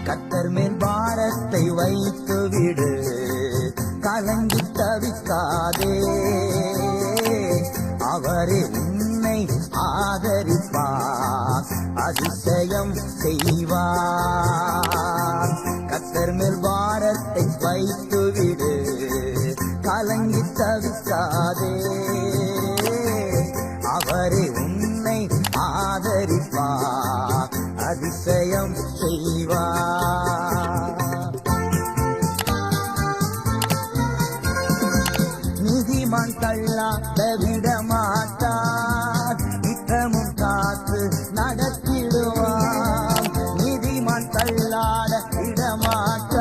கர்த்தர் மேல் பாரத்தை வைத்து விடு, கலங்கி தவிக்காதே. அவரே உன்னை ஆதரிப்பார், அதிசயம் செய்வார். கர்த்தர் மேல் பாரத்தை வைத்து விடு, கலங்கி தவிக்காதே. அவரே உன்னை ஆதரிப்பார், அதிசயம் செய்வார். நீதிமான் தள்ளாட விடமாட்டார், நித்தமும் காத்து நடத்திடுவார். நீதிமான் தள்ளாட விடமாட்டார்,